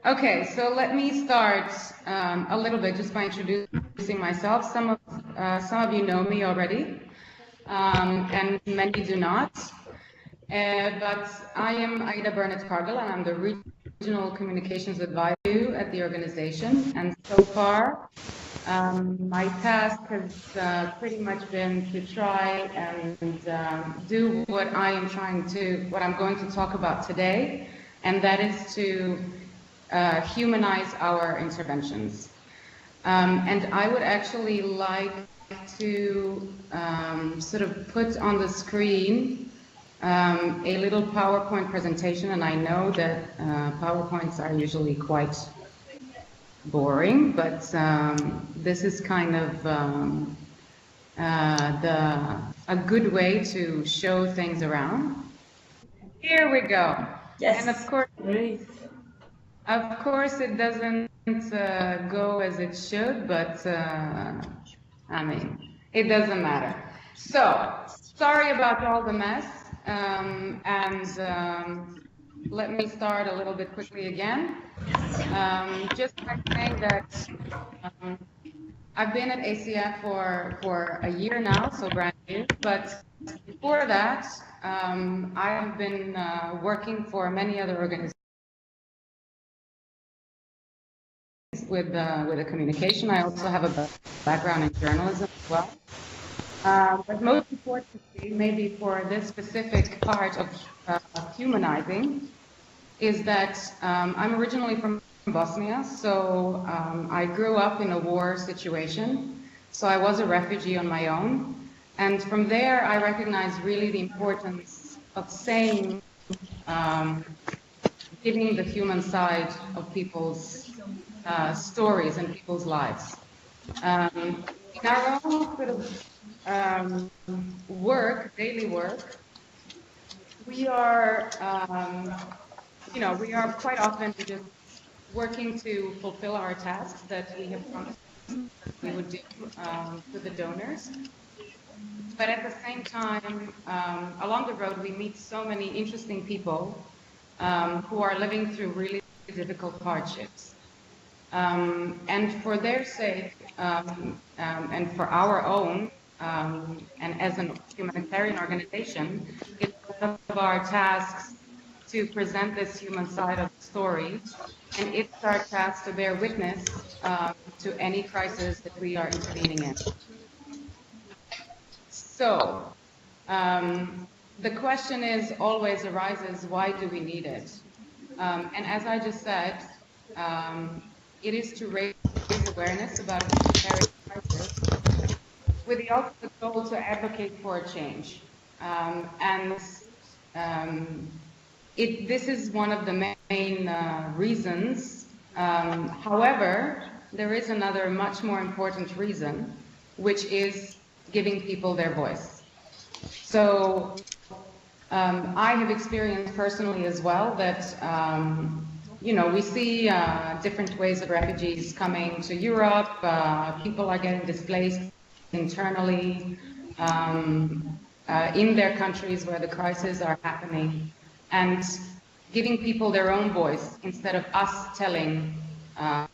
Okay, so let me start a little bit just by introducing myself. Some of you know me already, and many do not. But I am Aida Burnett-Cargill, and I'm the Regional Communications Advisor at the organization. And so far, my task has pretty much been to try and do what I'm going to talk about today, and that is to humanize our interventions. And I would actually like to sort of put on the screen a little PowerPoint presentation, and I know that PowerPoints are usually quite boring, but this is kind of a good way to show things around. Here we go. Yes. And of course, it doesn't go as it should, but I mean, it doesn't matter. So, sorry about all the mess, let me start a little bit quickly again. Just by saying that I've been at ACF for a year now, so brand new, but before that, I have been working for many other organizations with the communication. I also have a background in journalism as well. But most importantly, maybe for this specific part of humanizing, is that I'm originally from Bosnia, so I grew up in a war situation, so I was a refugee on my own. And from there, I recognized really the importance of saying, giving the human side of people's stories and people's lives. In our own sort of daily work, we are, we are quite often just working to fulfill our tasks that we have promised we would do to the donors. But at the same time, along the road, we meet so many interesting people who are living through really difficult hardships. And for their sake, and for our own, and as a humanitarian organization, it's one of our tasks to present this human side of the story, and it's our task to bear witness to any crisis that we are intervening in. So, the question always arises, why do we need it? And as I just said, it is to raise awareness about a humanitarian crisis with the ultimate goal to advocate for a change. This is one of the main reasons. However, there is another much more important reason, which is giving people their voice. So I have experienced personally as well that we see different waves of refugees coming to Europe. People are getting displaced internally in their countries where the crises are happening, and giving people their own voice instead of us telling how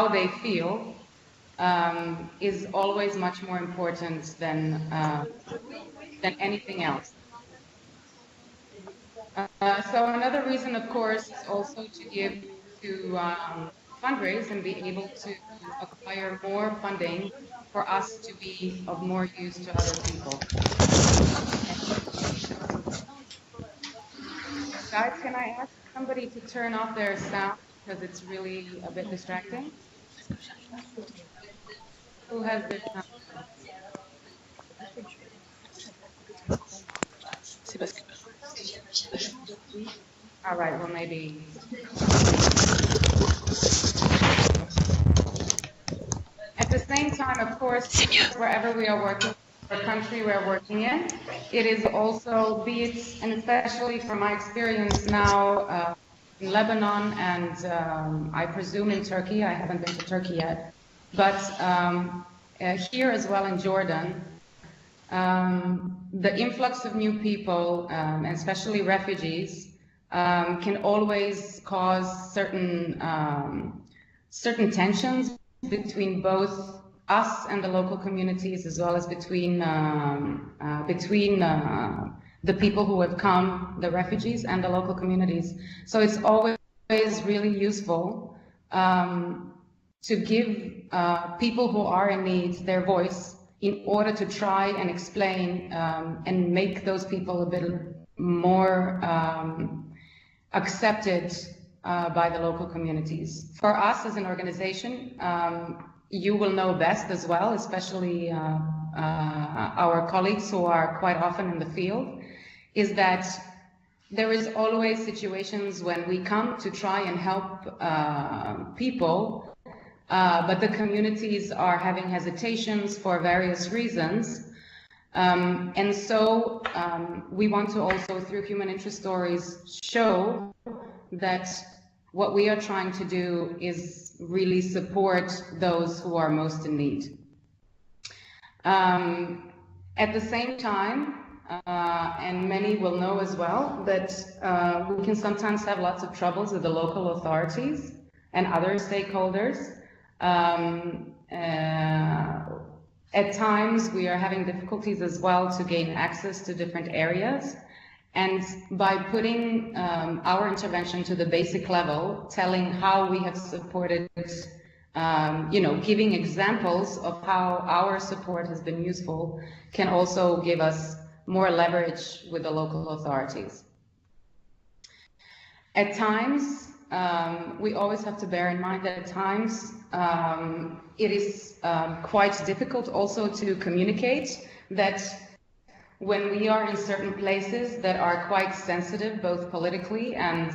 they feel is always much more important than anything else. So another reason, of course, is also to fundraise and be able to acquire more funding for us to be of more use to other people. Guys, can I ask somebody to turn off their sound because it's really a bit distracting? Who has this sound? All right, well, maybe. At the same time, of course, wherever we are working, or country we're working in, it is also, and especially from my experience now in Lebanon and I presume in Turkey, I haven't been to Turkey yet, but here as well in Jordan, the influx of new people, and especially refugees, can always cause certain tensions between both us and the local communities, as well as between the people who have come, the refugees, and the local communities. So it's always really useful to give people who are in need their voice in order to try and explain and make those people a bit more accepted by the local communities. For us as an organization, you will know best as well, especially our colleagues who are quite often in the field, is that there is always situations when we come to try and help people, but the communities are having hesitations for various reasons. And so we want to also, through human interest stories, show that what we are trying to do is really support those who are most in need. At the same time, and many will know as well, that we can sometimes have lots of troubles with the local authorities and other stakeholders. At times, we are having difficulties as well to gain access to different areas. And by putting our intervention to the basic level, telling how we have supported, giving examples of how our support has been useful, can also give us more leverage with the local authorities. At times, we always have to bear in mind that at times it is quite difficult also to communicate that when we are in certain places that are quite sensitive, both politically and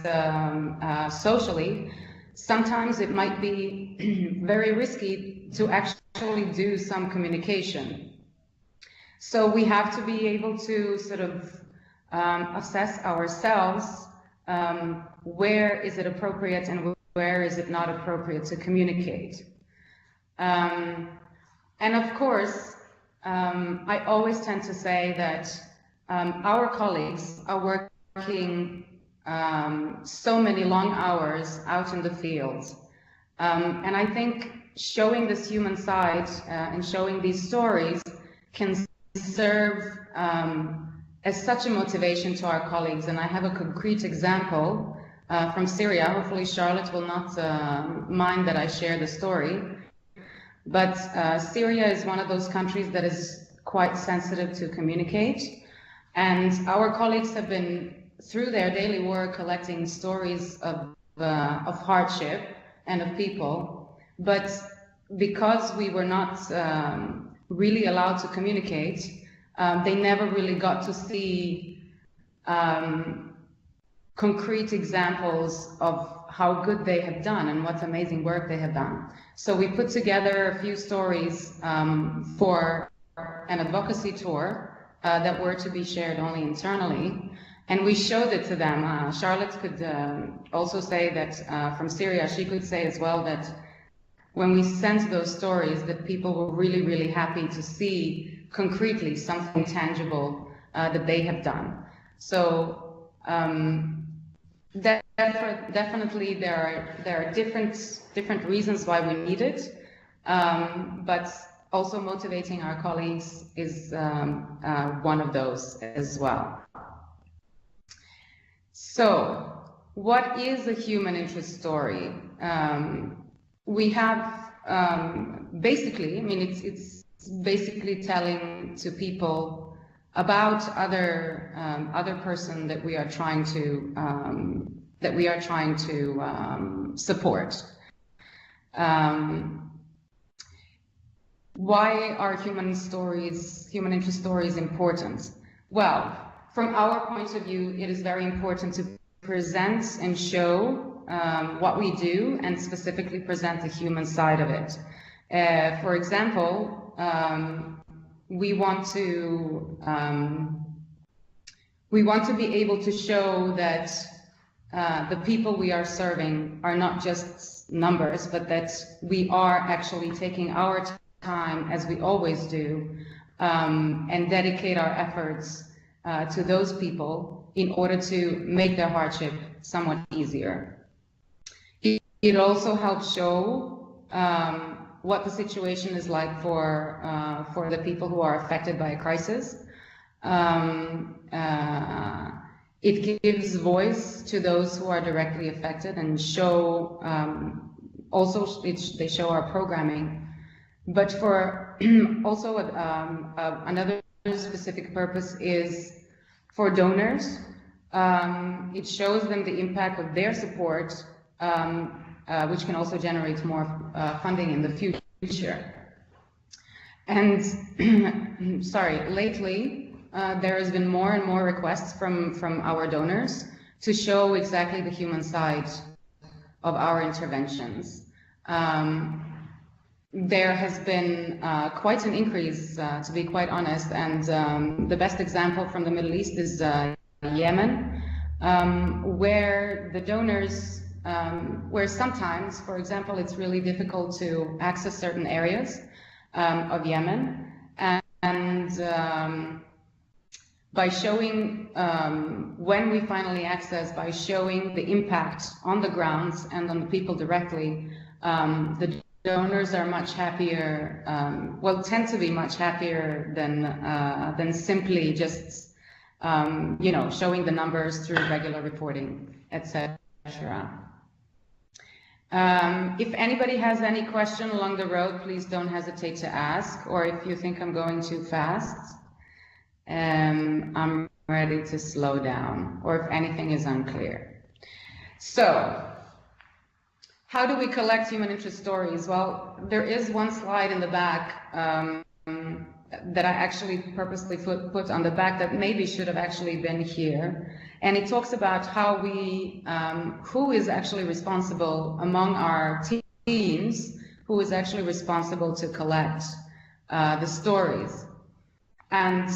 socially, sometimes it might be very risky to actually do some communication. So we have to be able to sort of assess ourselves, where is it appropriate and where is it not appropriate to communicate. And of course, I always tend to say that our colleagues are working so many long hours out in the field. And I think showing this human side and showing these stories can serve as such a motivation to our colleagues. And I have a concrete example from Syria. Hopefully Charlotte will not mind that I share the story. But Syria is one of those countries that is quite sensitive to communicate. And our colleagues have been, through their daily work, collecting stories of hardship and of people. But because we were not really allowed to communicate, they never really got to see concrete examples of how good they have done and what amazing work they have done. So we put together a few stories for an advocacy tour that were to be shared only internally, and we showed it to them. Charlotte could also say that from Syria, she could say as well that when we sent those stories, that people were really, really happy to see concretely something tangible that they have done. So definitely there are different reasons why we need it, but also motivating our colleagues is one of those as well. So what is a human interest story? We have basically, I mean, it's basically telling to people about other person that we are trying to support. Why are human interest stories important? Well, from our point of view, it is very important to present and show what we do, and specifically present the human side of it. For example, we want to be able to show that the people we are serving are not just numbers, but that we are actually taking our time, as we always do, and dedicate our efforts to those people in order to make their hardship somewhat easier. It also helps show what the situation is like for the people who are affected by a crisis. It gives voice to those who are directly affected, and show also they show our programming. But for also another specific purpose is for donors. It shows them the impact of their support, which can also generate more funding in the future. And sorry, lately there has been more and more requests from our donors to show exactly the human side of our interventions. There has been quite an increase, to be quite honest, and the best example from the Middle East is Yemen, where the donors, where sometimes, for example, it's really difficult to access certain areas of Yemen, and by showing, when we finally access, by showing the impact on the grounds and on the people directly, the donors are much happier, well, tend to be much happier than simply just, you know, showing the numbers through regular reporting, etc. If anybody has any question along the road, please don't hesitate to ask, or if you think I'm going too fast, I'm ready to slow down, or if anything is unclear. So, how do we collect human interest stories? Well, there is one slide in the back that I actually purposely put on the back that maybe should have actually been here. And it talks about how we, who is actually responsible among our teams, who is actually responsible to collect the stories. And,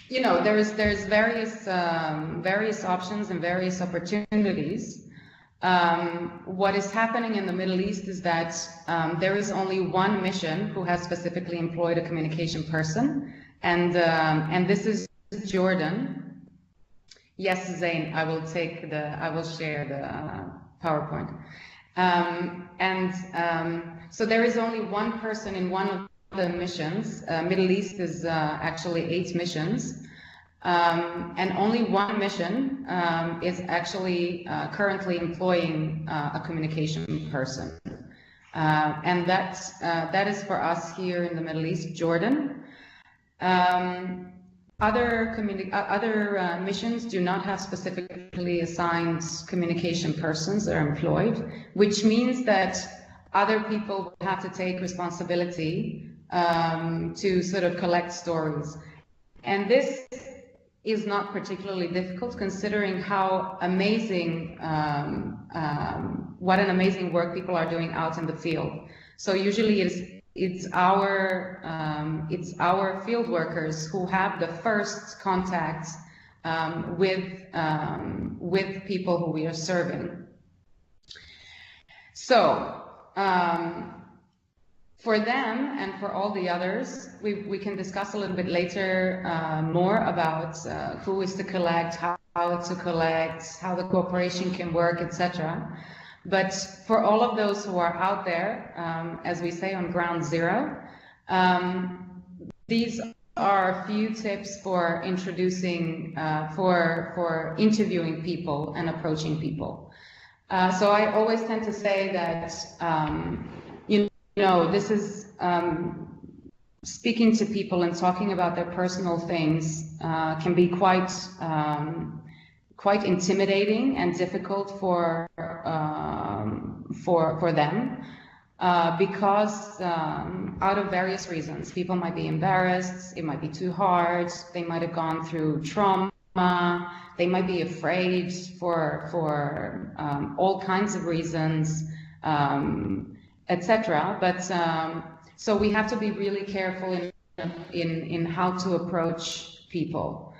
you know, there's various options and various opportunities. What is happening in the Middle East is that there is only one mission who has specifically employed a communication person, and this is Jordan. Yes, Zain, I will share the PowerPoint. So there is only one person in one of the missions. Middle East is actually 8 missions. And only one mission is actually currently employing a communication person. And that is for us here in the Middle East, Jordan. Other missions do not have specifically assigned communication persons that are employed, which means that other people will have to take responsibility to sort of collect stories. And this is not particularly difficult, considering how amazing, what an amazing work people are doing out in the field. So usually it's our field workers who have the first contact with people who we are serving. So for them and for all the others, we can discuss a little bit later more about who is to collect, how to collect, how the cooperation can work, etc. But for all of those who are out there, as we say, on ground zero, these are a few tips for introducing, for interviewing people and approaching people. So I always tend to say that, you know, this is speaking to people and talking about their personal things can be quite intimidating and difficult for them because out of various reasons. People might be embarrassed, it might be too hard, they might have gone through trauma, they might be afraid for all kinds of reasons, etc. But so we have to be really careful in how to approach people.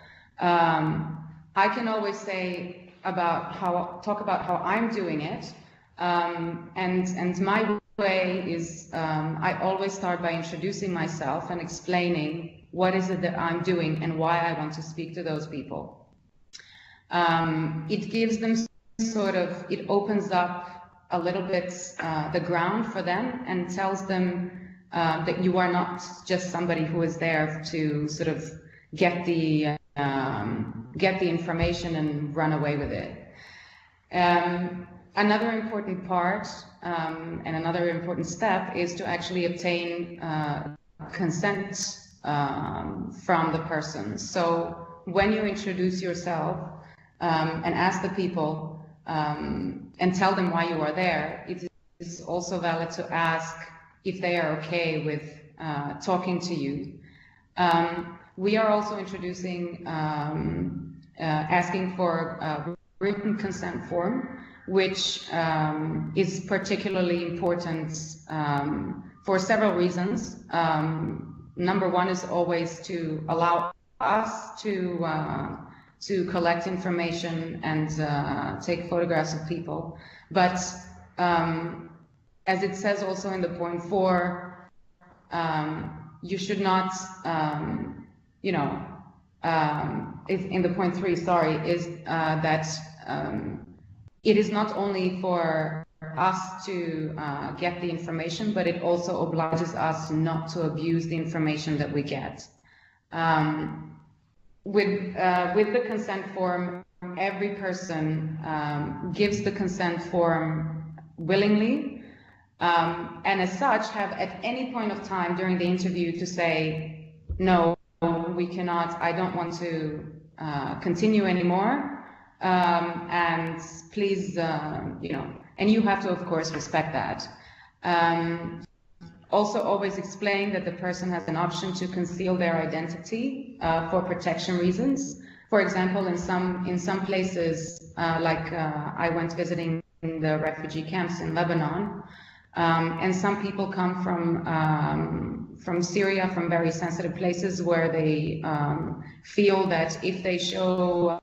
I can always say talk about how I'm doing it, and my way is I always start by introducing myself and explaining what is it that I'm doing and why I want to speak to those people. It gives them it opens up a little bit the ground for them and tells them that you are not just somebody who is there to sort of get the information and run away with it. Another important part and another important step is to actually obtain consent from the person. So when you introduce yourself and ask the people and tell them why you are there, it is also valid to ask if they are okay with talking to you. We are also introducing asking for a written consent form, which is particularly important for several reasons. Number one is always to allow us to collect information and take photographs of people. But as it says also in the point 4, you should not, in the point 3, sorry, is that it is not only for us to get the information, but it also obliges us not to abuse the information that we get. With the consent form, every person gives the consent form willingly, and as such have at any point of time during the interview to say, no, we cannot, I don't want to continue anymore, and please, and you have to, of course, respect that. Also, always explain that the person has an option to conceal their identity for protection reasons. For example, in some places, like I went visiting the refugee camps in Lebanon, and some people come from Syria, from very sensitive places where they feel that if they show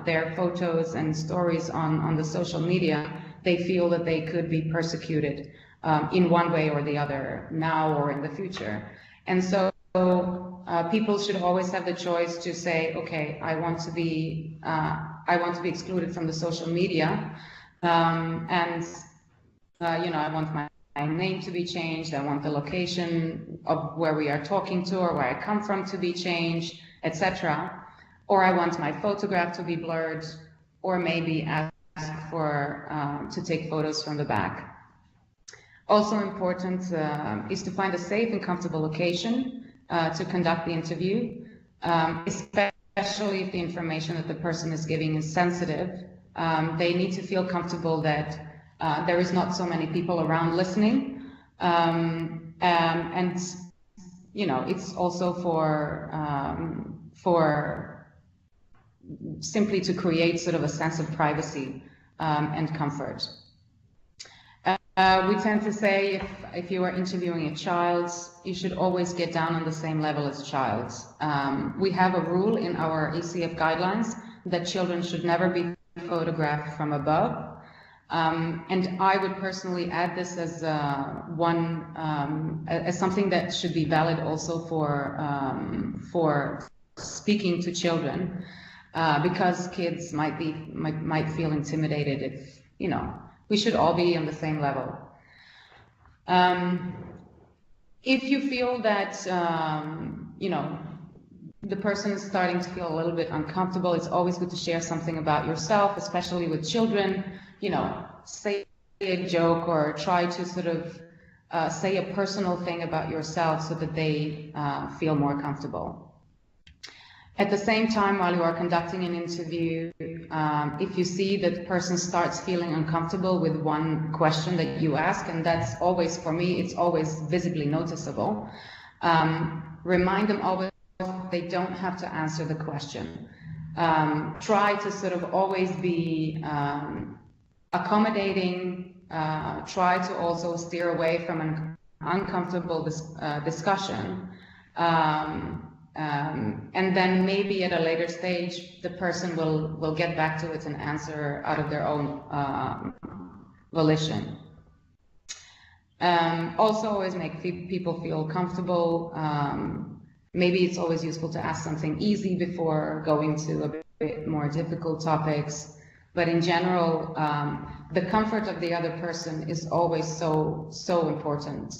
their photos and stories on the social media, they feel that they could be persecuted in one way or the other, now or in the future. And so people should always have the choice to say, okay, I want to be excluded from the social media, and I want my name to be changed, I want the location of where we are talking to or where I come from to be changed, etc. Or I want my photograph to be blurred, or maybe ask for to take photos from the back. Also important is to find a safe and comfortable location to conduct the interview, especially if the information that the person is giving is sensitive. They need to feel comfortable that there is not so many people around listening, and it's also for simply to create sort of a sense of privacy and comfort. We tend to say if you are interviewing a child, you should always get down on the same level as child. We have a rule in our ECF guidelines that children should never be photographed from above. And I would personally add this as as something that should be valid also for speaking to children, because kids might feel intimidated if we should all be on the same level. If you feel that the person is starting to feel a little bit uncomfortable, it's always good to share something about yourself, especially with children. Say a joke or try to sort of say a personal thing about yourself so that they feel more comfortable. At the same time, while you are conducting an interview, if you see that the person starts feeling uncomfortable with one question that you ask, and that's always, for me, it's always visibly noticeable, remind them always they don't have to answer the question. Try to sort of always be accommodating, try to also steer away from an uncomfortable discussion. And then maybe at a later stage, the person will get back to it and answer out of their own volition. Also, always make people feel comfortable. Maybe it's always useful to ask something easy before going to a bit more difficult topics. But in general, the comfort of the other person is always so important.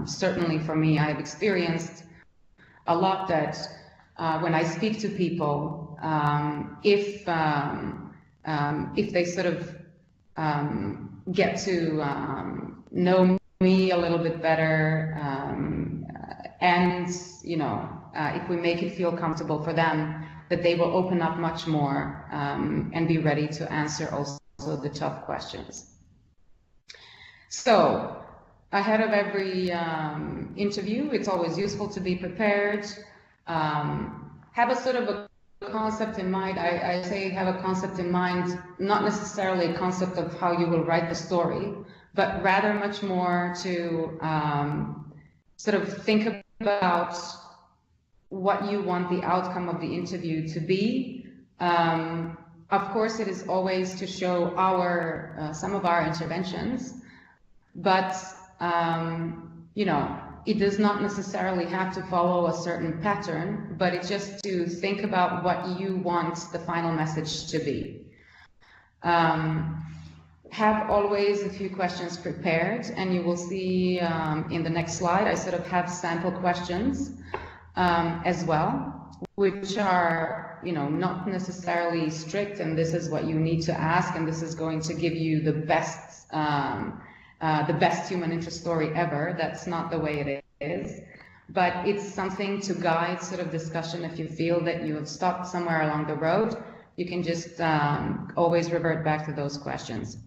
Certainly for me, I've experienced a lot that when I speak to people, if they sort of get to know me a little bit better, and if we make it feel comfortable for them, that they will open up much more and be ready to answer also the tough questions. So ahead of every interview, it's always useful to be prepared. Have a sort of a concept in mind. I say have a concept in mind, not necessarily a concept of how you will write the story, but rather much more to sort of think about what you want the outcome of the interview to be. Of course, it is always to show some of our interventions, but it does not necessarily have to follow a certain pattern, but it's just to think about what you want the final message to be. Have always a few questions prepared, and you will see in the next slide, I sort of have sample questions as well, which are, not necessarily strict, and this is what you need to ask, and this is going to give you the best human interest story ever. That's not the way it is, but it's something to guide sort of discussion. If you feel that you have stopped somewhere along the road, you can just always revert back to those questions.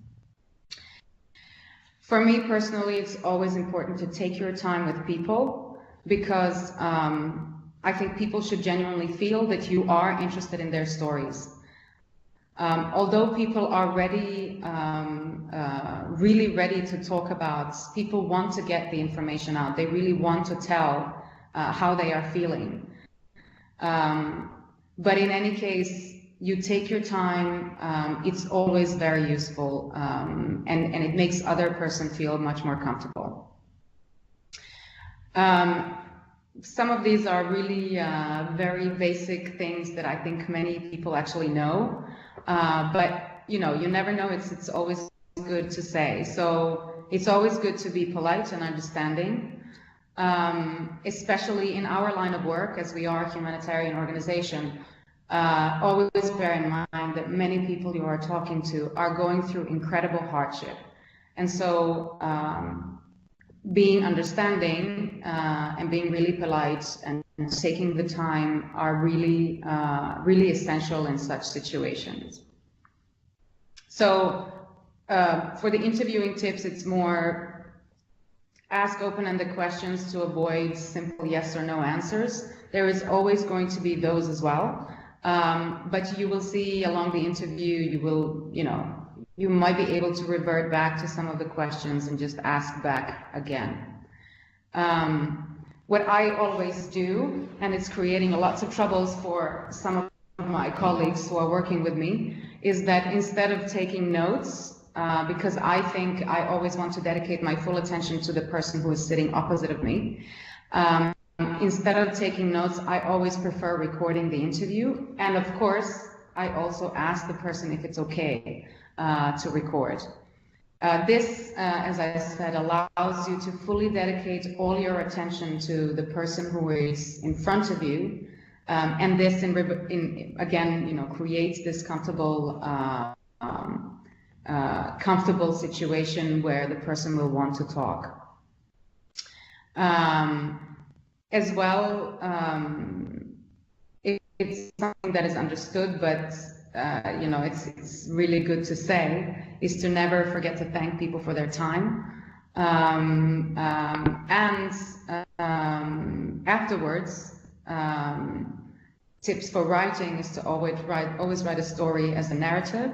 For me personally, it's always important to take your time with people, because I think people should genuinely feel that you are interested in their stories. Although people are ready, really ready to talk about, people want to get the information out. They really want to tell how they are feeling. But in any case, you take your time. It's always very useful, and it makes other person feel much more comfortable. Some of these are really very basic things that I think many people actually know, but you never know. It's always good to say. So it's always good to be polite and understanding, especially in our line of work, as we are a humanitarian organization. Always bear in mind that many people you are talking to are going through incredible hardship, and so being understanding and being really polite and taking the time are really, really essential in such situations. So for the interviewing tips, it's more ask open-ended questions to avoid simple yes or no answers. There is always going to be those as well, but you will see along the interview, you might be able to revert back to some of the questions and just ask back again. What I always do, and it's creating lots of troubles for some of my colleagues who are working with me, is that instead of taking notes, because I think I always want to dedicate my full attention to the person who is sitting opposite of me, instead of taking notes, I always prefer recording the interview. And of course, I also ask the person if it's okay to record. This, as I said, allows you to fully dedicate all your attention to the person who is in front of you, and this, again, creates this comfortable situation where the person will want to talk. As well, it's something that is understood, but it's really good to say, is to never forget to thank people for their time. And afterwards, tips for writing is to always write a story as a narrative.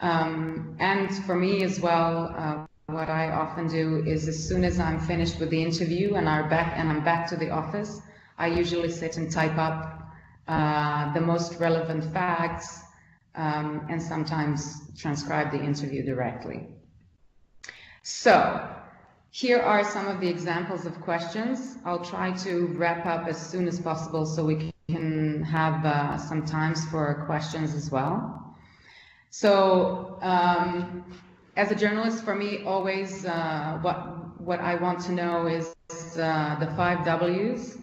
And for me as well, what I often do is, as soon as I'm finished with the interview and I'm back to the office, I usually sit and type up the most relevant facts, and sometimes transcribe the interview directly. So here are some of the examples of questions. I'll try to wrap up as soon as possible so we can have some times for questions as well. So as a journalist, for me, always what I want to know is the 5 W's.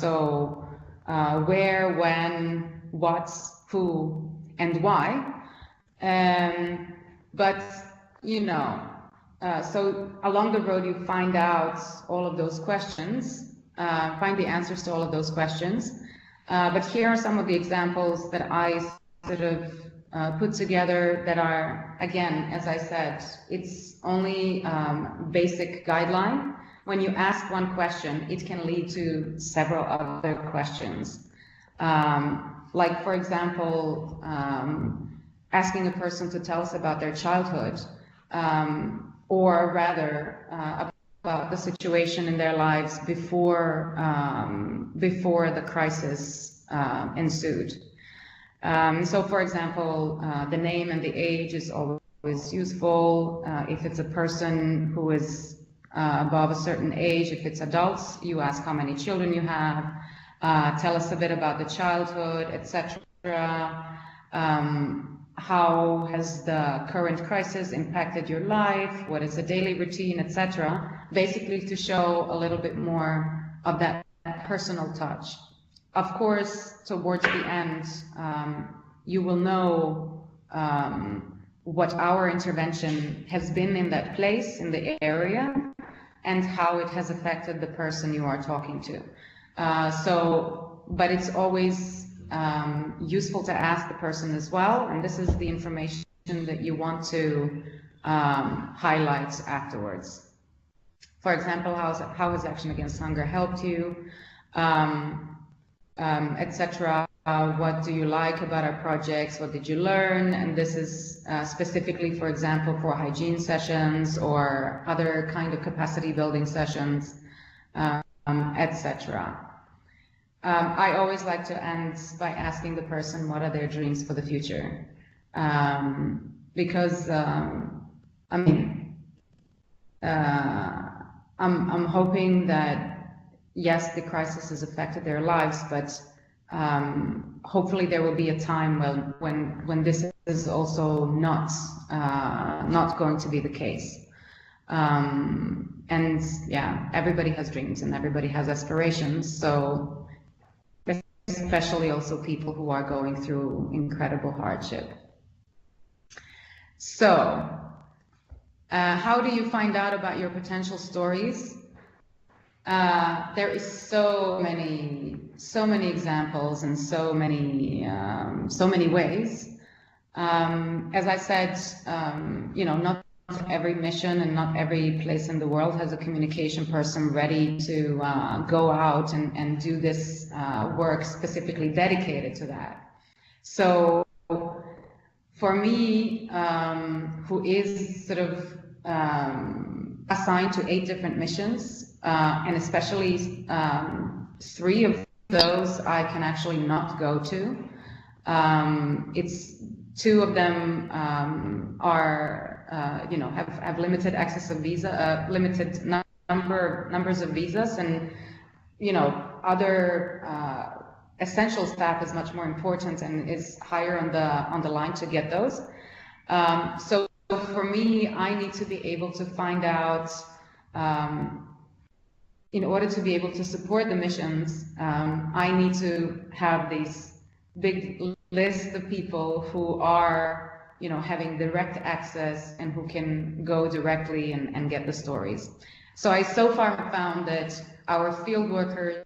So where, when, what, who, and why. But you know, so along the road you find out all of those questions, find the answers to all of those questions. But here are some of the examples that I sort of put together that are, again, as I said, it's only basic guideline. When you ask one question, it can lead to several other questions. Like, for example, asking a person to tell us about their childhood, or rather about the situation in their lives before the crisis ensued. So, for example, the name and the age is always useful. If it's a person who is above a certain age, if it's adults, you ask how many children you have, tell us a bit about the childhood, etc. How has the current crisis impacted your life? What is the daily routine, etc. Basically to show a little bit more of that personal touch. Of course, towards the end, you will know what our intervention has been in that place, in the area, and how it has affected the person you are talking to. But it's always useful to ask the person as well, and this is the information that you want to highlight afterwards. For example, how has Action Against Hunger helped you, etc. What do you like about our projects? What did you learn? And this is specifically, for example, for hygiene sessions or other kind of capacity building sessions, etc. I always like to end by asking the person what are their dreams for the future, because I mean, I'm hoping that yes, the crisis has affected their lives, but hopefully there will be a time when this is also not going to be the case. And yeah, everybody has dreams and everybody has aspirations. So especially also people who are going through incredible hardship. So how do you find out about your potential stories? There is so many examples and so many ways. As I said, you know, not every mission and not every place in the world has a communication person ready to go out and do this work specifically dedicated to that. So for me, who is sort of assigned to 8 different missions, and especially 3 of those I can actually not go to. It's 2 of them are you know, have limited access of visa, limited numbers of visas, and you know, other essential staff is much more important and is higher on the line to get those. So for me, I need to be able to find out, in order to be able to support the missions, I need to have these big list of people who are, you know, having direct access and who can go directly and get the stories. So I so far have found that our field workers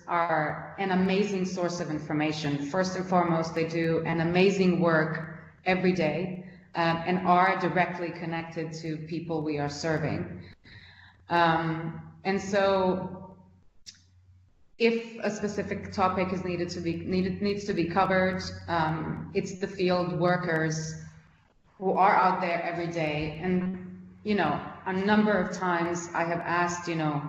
are an amazing source of information. First and foremost, they do an amazing work every day and are directly connected to people we are serving. And so if a specific topic is needs to be covered, it's the field workers who are out there every day. And, you know, a number of times I have asked, you know,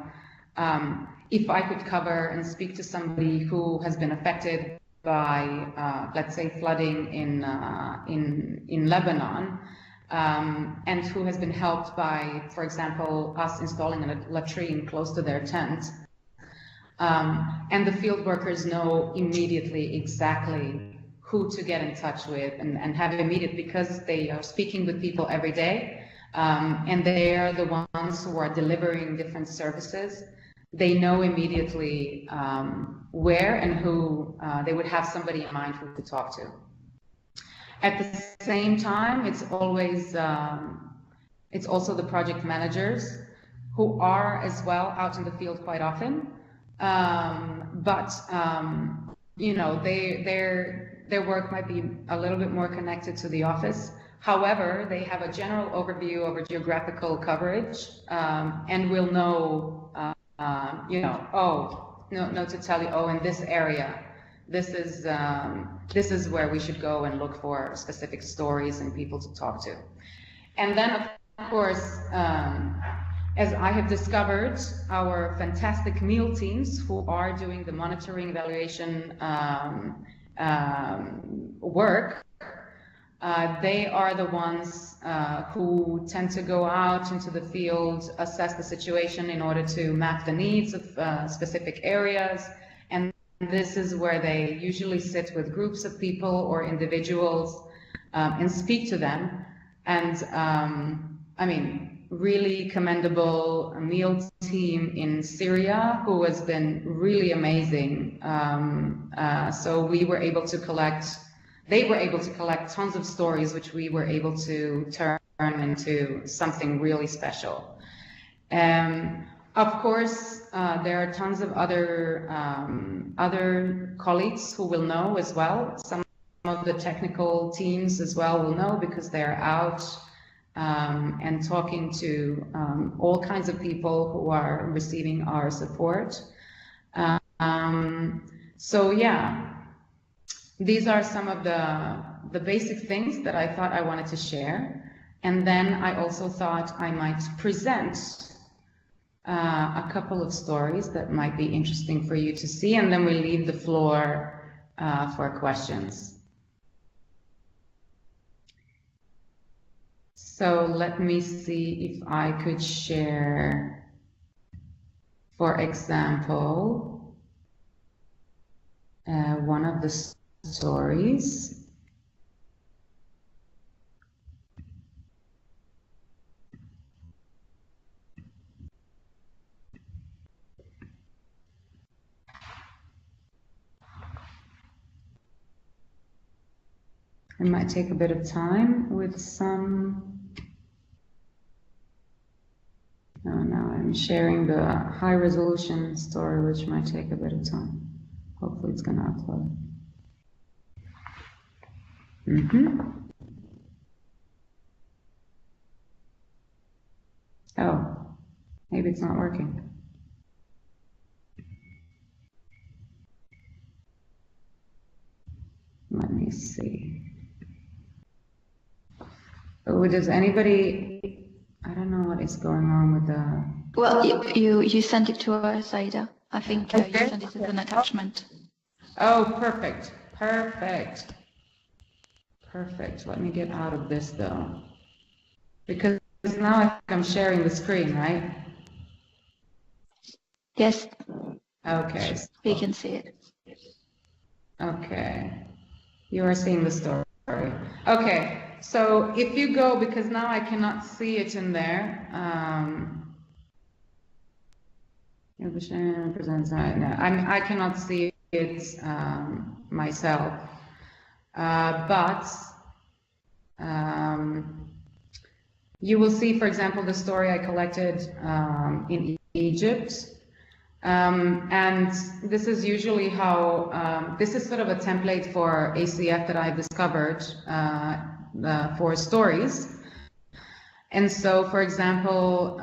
if I could cover and speak to somebody who has been affected by, let's say, flooding in Lebanon, and who has been helped by, for example, us installing a latrine close to their tent. And the field workers know immediately exactly who to get in touch with and have immediate, because they are speaking with people every day, and they are the ones who are delivering different services. They know immediately where and who they would have somebody in mind who to talk to. At the same time, it's always it's also the project managers who are as well out in the field quite often, but you know, their work might be a little bit more connected to the office. However, they have a general overview over geographical coverage, and will know, you know, oh, no, to tell you, oh, in this area, this is where we should go and look for specific stories and people to talk to. And then, of course, as I have discovered, our fantastic meal teams who are doing the monitoring evaluation work, they are the ones who tend to go out into the field, assess the situation in order to map the needs of specific areas. And this is where they usually sit with groups of people or individuals and speak to them. And I mean, really commendable meal team in Syria who has been really amazing. So we were able to collect, they were able to collect tons of stories which we were able to turn into something really special. Of course, there are tons of other colleagues who will know as well. Some of the technical teams as well will know because they're out and talking to all kinds of people who are receiving our support. So yeah, these are some of the basic things that I thought I wanted to share. And then I also thought I might present a couple of stories that might be interesting for you to see, and then we leave the floor for questions. So let me see if I could share, for example, one of the stories. It might take a bit of time with some. Oh, now I'm sharing the high resolution story, which might take a bit of time. Hopefully it's going to upload. Oh, maybe it's not working. Let me see. Oh, does anybody? I don't know what is going on with the. Well, you sent it to us, Aida. I think you sent it as an attachment. Oh, perfect. Let me get out of this though, because now I'm sharing the screen, right? Yes. Okay. We can see it. Okay. You are seeing the story. Okay. So if you go, because now I cannot see it in there. I cannot see it myself. But you will see, for example, the story I collected in Egypt. And this is usually how, this is sort of a template for ACF that I've discovered for stories. And so, for example,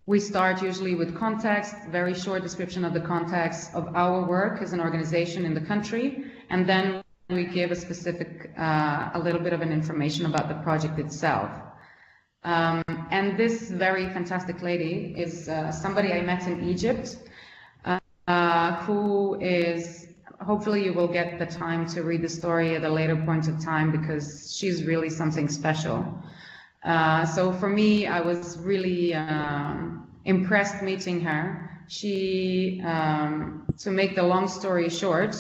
we start usually with context, very short description of the context of our work as an organization in the country, and then we give a specific, a little bit of an information about the project itself. And this very fantastic lady is somebody I met in Egypt, who is, hopefully you will get the time to read the story at a later point of time, because she's really something special. So for me, I was really impressed meeting her, She, to make the long story short,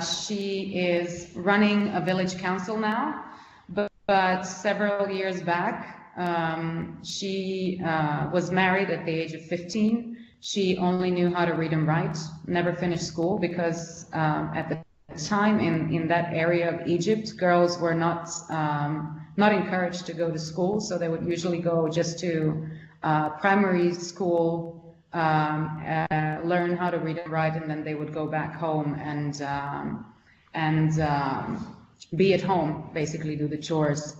she is running a village council now, but several years back, she was married at the age of 15. She only knew how to read and write, never finished school because at the time in that area of Egypt, girls were not encouraged to go to school, so they would usually go just to primary school, learn how to read and write, and then they would go back home and be at home, basically do the chores,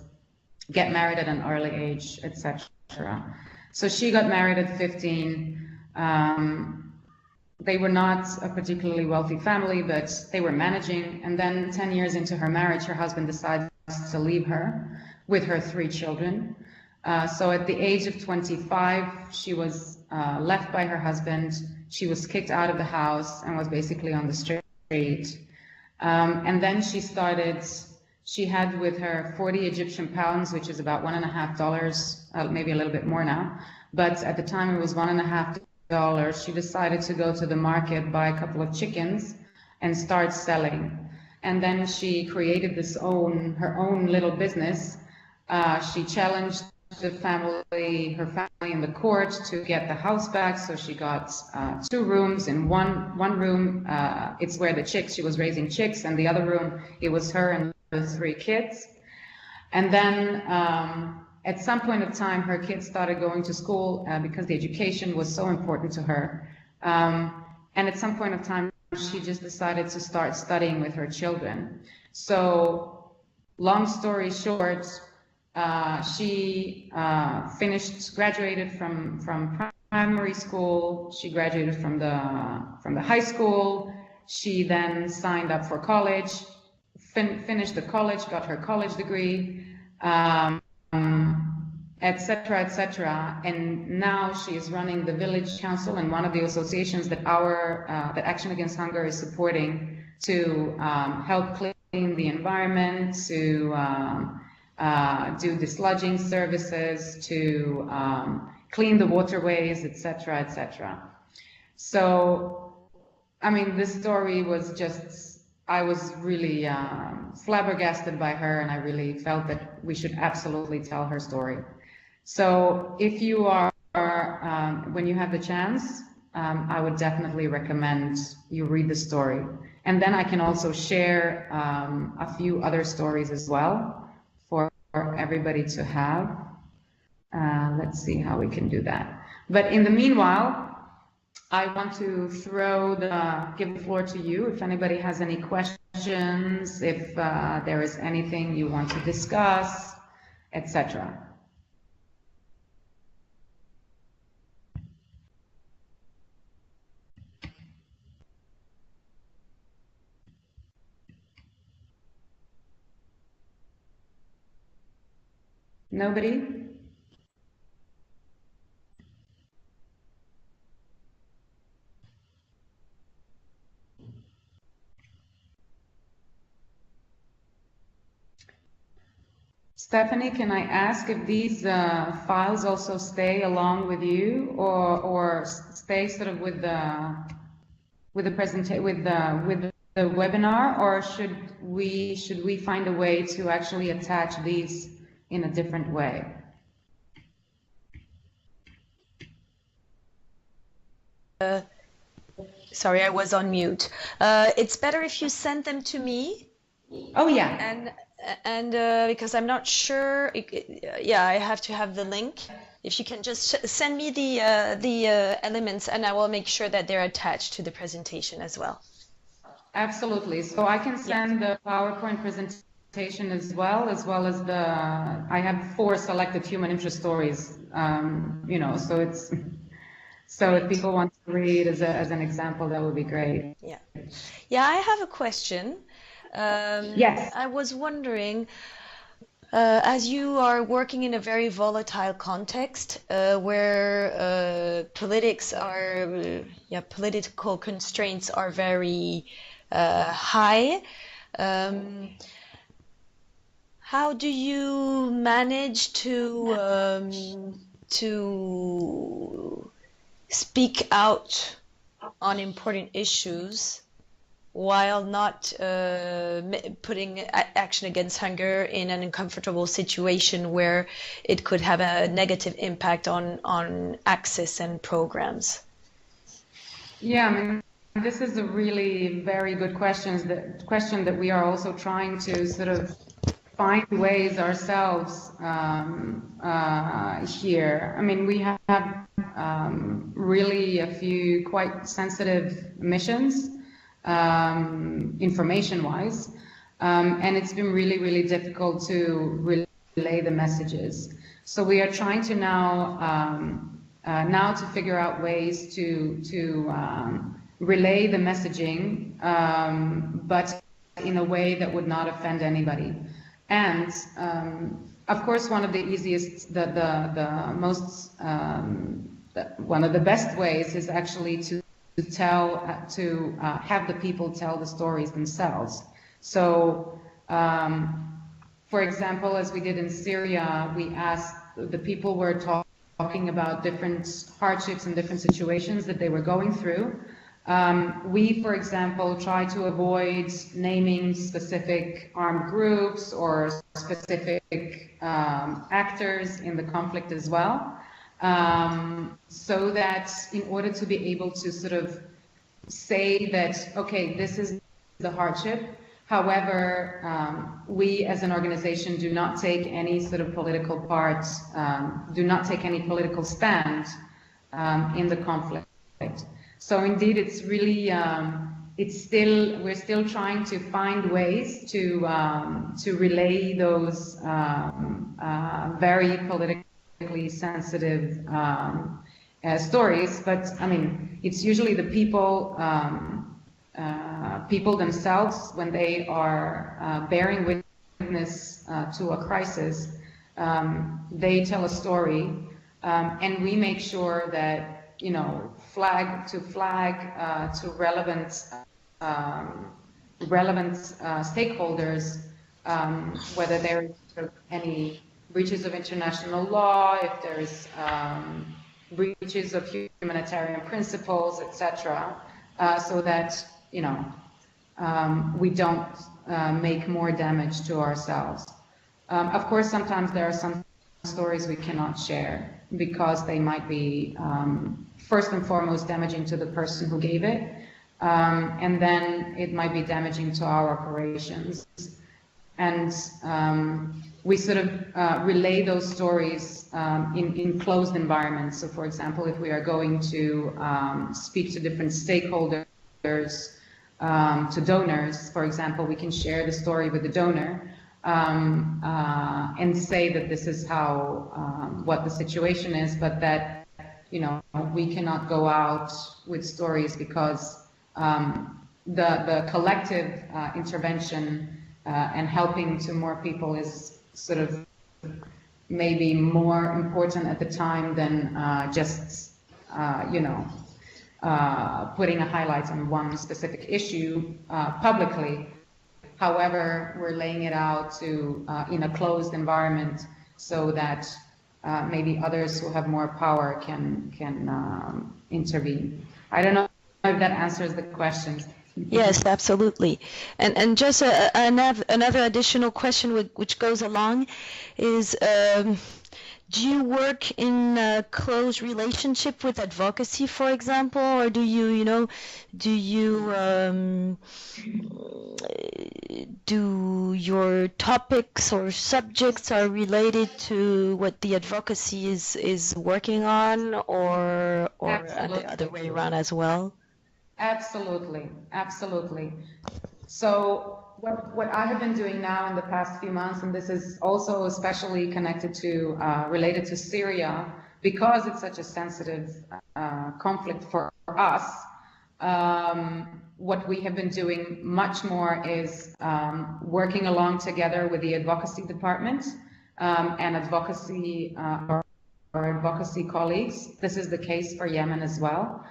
get married at an early age, etc. So she got married at 15. They were not a particularly wealthy family, but they were managing. And then 10 years into her marriage, her husband decides to leave her with her 3 children. So at the age of 25, she was left by her husband. She was kicked out of the house and was basically on the street. And then she had with her 40 Egyptian pounds, which is about $1.50, maybe a little bit more now. But at the time it was $1.50. She decided to go to the market, buy a couple of chickens and start selling. And then she created her own little business. She challenged her family in the court to get the house back. So she got 2 rooms. In one room, it's where she was raising chicks, and the other room, it was her and the 3 kids. And then at some point of time, her kids started going to school because the education was so important to her. And at some point of time, she just decided to start studying with her children. So long story short, she graduated from primary school. She graduated from the high school. She then signed up for college, finished the college, got her college degree, etc., etc. And now she is running the village council and one of the associations that that Action Against Hunger is supporting to help clean the environment, to do desludging services, to clean the waterways, etc., etc. So, I mean, this story was I was really flabbergasted by her, and I really felt that we should absolutely tell her story. So if you when you have the chance, I would definitely recommend you read the story. And then I can also share a few other stories as well for everybody to have. Let's see how we can do that. But in the meanwhile, I want to give the floor to you if anybody has any questions, if there is anything you want to discuss, etc. Nobody? Stephanie, can I ask if these files also stay along with you, or stay sort of with the webinar, or should we find a way to actually attach these in a different way? Sorry, I was on mute. It's better if you send them to me. Oh yeah. And because I'm not sure, yeah, I have to have the link. If you can just send me the elements, and I will make sure that they're attached to the presentation as well. Absolutely. So I can send the PowerPoint presentation as well as I have 4 selected human interest stories. You know, so if people want to read as an example, that would be great. Yeah. Yeah, I have a question. Yes. I was wondering, as you are working in a very volatile context, where political constraints are very high, how do you manage to speak out on important issues while not putting action against hunger in an uncomfortable situation where it could have a negative impact on access and programs? Yeah, I mean, this is a really very good question that we are also trying to sort of find ways ourselves here. I mean, we have really a few quite sensitive missions, information-wise, and it's been really, really difficult to relay the messages. So we are trying to now to figure out ways to relay the messaging, but in a way that would not offend anybody. And of course, one of the easiest, one of the best ways is actually to have the people tell the stories themselves. So, for example, as we did in Syria, we asked the people were talking about different hardships and different situations that they were going through. We, for example, try to avoid naming specific armed groups or specific actors in the conflict as well, so that in order to be able to sort of say that, okay, this is the hardship. However, we as an organization do not take any sort of political part, do not take any political stand in the conflict. So indeed, it's really, we're still trying to find ways to relay those very politically sensitive stories. But I mean, it's usually the people themselves, when they are bearing witness to a crisis, they tell a story, and we make sure that, you know, flag to relevant stakeholders, whether there are any breaches of international law, if there's breaches of humanitarian principles, etc., so that, you know, we don't make more damage to ourselves. Of course, sometimes there are some stories we cannot share because they might be first and foremost damaging to the person who gave it, and then it might be damaging to our operations. And we sort of relay those stories in closed environments. So for example, if we are going to speak to different stakeholders, to donors, for example, we can share the story with the donor, and say that this is how, what the situation is, but that, you know, we cannot go out with stories because the collective intervention and helping to more people is sort of maybe more important at the time than just, you know, putting a highlight on one specific issue publicly. However, we're laying it out to in a closed environment so that maybe others who have more power can intervene. I don't know if that answers the question. Yes, absolutely. And just another additional question which goes along is, do you work in a close relationship with advocacy, for example, or do you, do your topics or subjects are related to what the advocacy is working on, or the other way around as well? Absolutely, absolutely. So what I have been doing now in the past few months, and this is also especially connected to, related to Syria, because it's such a sensitive conflict for us, what we have been doing much more is working along together with the advocacy department and advocacy, our advocacy colleagues. This is the case for Yemen as well.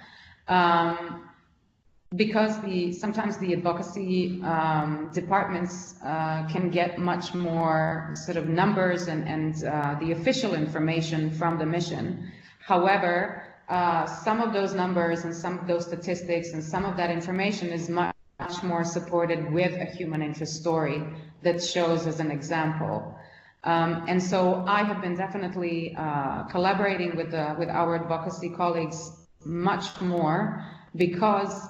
Because sometimes the advocacy departments can get much more sort of numbers and the official information from the mission. However, some of those numbers and some of those statistics and some of that information is much more supported with a human interest story that shows as an example. And so I have been definitely collaborating with our advocacy colleagues much more because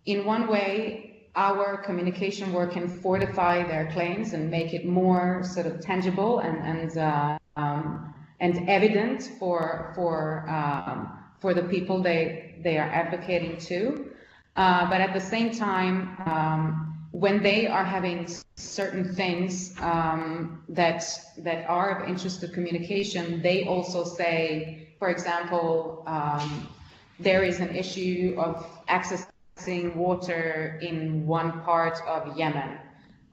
in one way, our communication work can fortify their claims and make it more sort of tangible and evident for the people they are advocating to. But at the same time, when they are having certain things that are of interest to communication, they also say, for example, there is an issue of accessing water in one part of Yemen,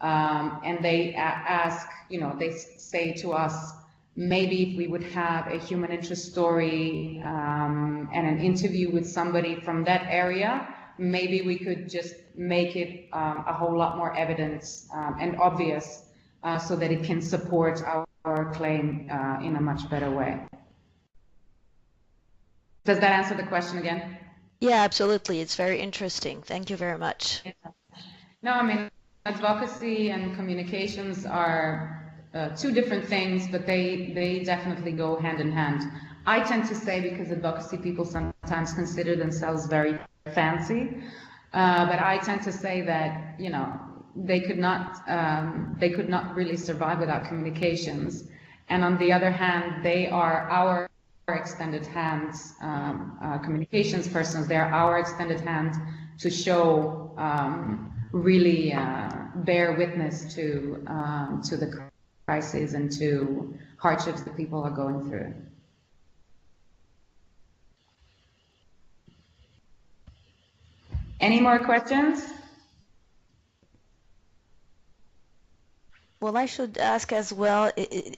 and they ask, they say to us, maybe if we would have a human interest story and an interview with somebody from that area, maybe we could just make it a whole lot more evident and obvious so that it can support our claim in a much better way. Does that answer the question again? Yeah, absolutely. It's very interesting. Thank you very much. No, I mean, advocacy and communications are two different things, but they definitely go hand in hand. I tend to say, because advocacy people sometimes consider themselves very fancy, but I tend to say that, they could not really survive without communications. And on the other hand, they are our extended hands, communications persons. They're our extended hand to show, really bear witness to the crises and to hardships that people are going through. Any more questions? Well, I should ask as well,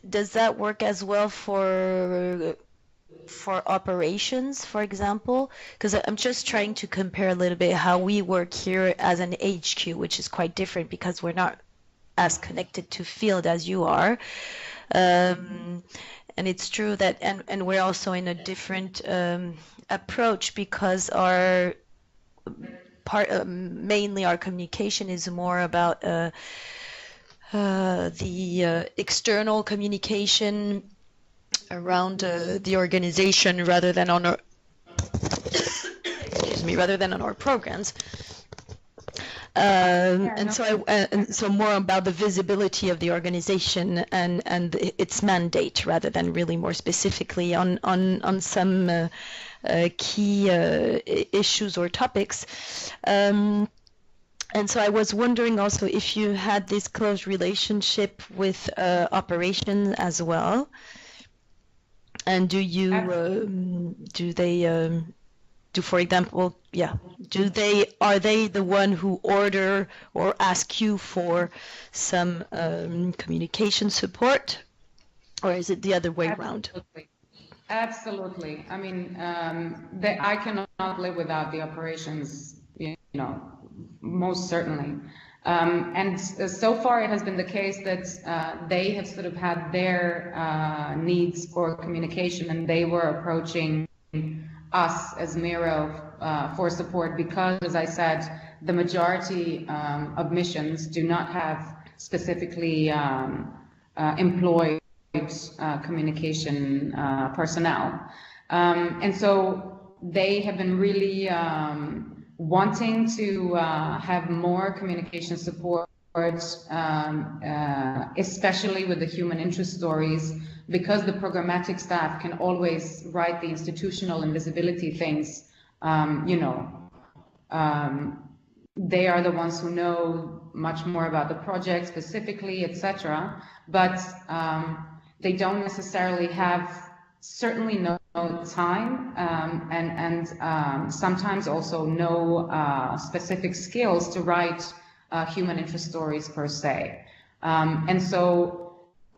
does that work as well for operations, for example? Because I'm just trying to compare a little bit how we work here as an HQ, which is quite different because we're not as connected to field as you are. And it's true that, and we're also in a different approach because our mainly our communication is more about the external communication around the organization rather than on our rather than on our programs. So more about the visibility of the organization and its mandate rather than really more specifically on some key issues or topics. And so I was wondering also if you had this close relationship with operations as well. And do you for example, are they the one who order or ask you for some communication support, or is it the other way around? Absolutely. I mean, I cannot live without the operations, most certainly. And so far it has been the case that they have sort of had their needs for communication, and they were approaching us as Miro for support because, as I said, the majority of missions do not have specifically employed communication personnel. And so they have been really wanting to have more communication support, especially with the human interest stories, because the programmatic staff can always write the institutional and visibility things. They are the ones who know much more about the project specifically, etc. But they don't necessarily have certainly no time and sometimes also no specific skills to write human interest stories per se. And so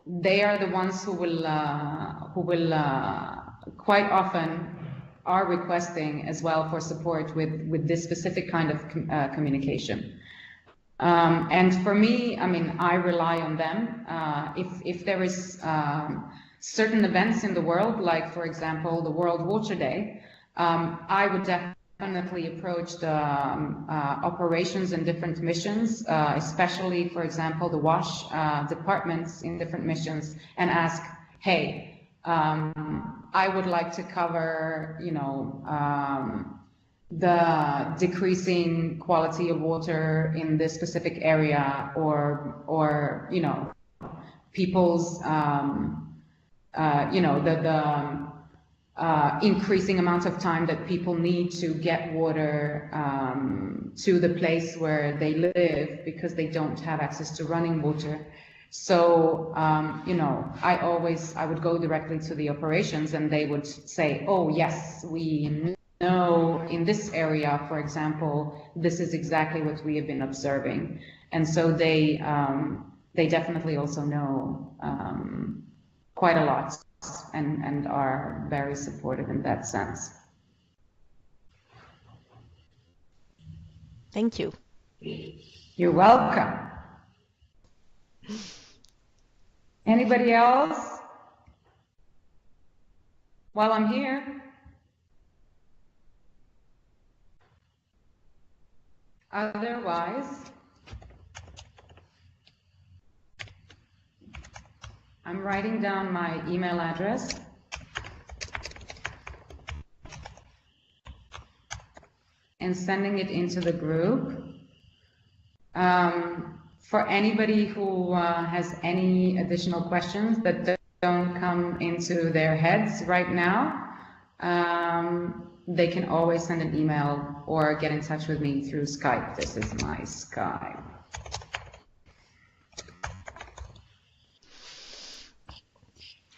they are the ones who will quite often are requesting as well for support with this specific kind of communication. And for me, I mean, I rely on them. If there is certain events in the world, like for example the World Water Day, I would definitely approach the operations and different missions, especially for example the WASH departments in different missions, and ask, hey, I would like to cover, you know, the decreasing quality of water in this specific area, or you know, people's, you know, the increasing amount of time that people need to get water to the place where they live because they don't have access to running water. So, you know, I would go directly to the operations, and they would say, oh yes, we know in this area, for example, this is exactly what we have been observing. And so they definitely also know quite a lot, and are very supportive in that sense. Thank you. You're welcome. Anybody else? While I'm here. Otherwise, I'm writing down my email address. And sending it into the group. For anybody who has any additional questions that don't come into their heads right now, they can always send an email or get in touch with me through Skype. This is my Skype.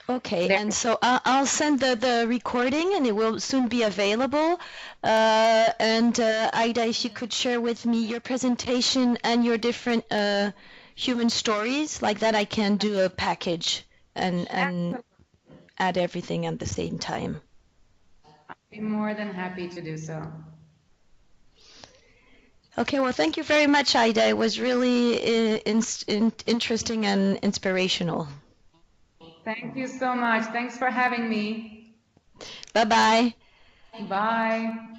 Okay, and so I'll send the recording, and it will soon be available. And Aida, if you could share with me your presentation and your different human stories, like that I can do a package and add everything at the same time. I'd be more than happy to do so. Okay, well, thank you very much, Aida. It was really interesting and inspirational. Thank you so much. Thanks for having me. Bye-bye. Bye.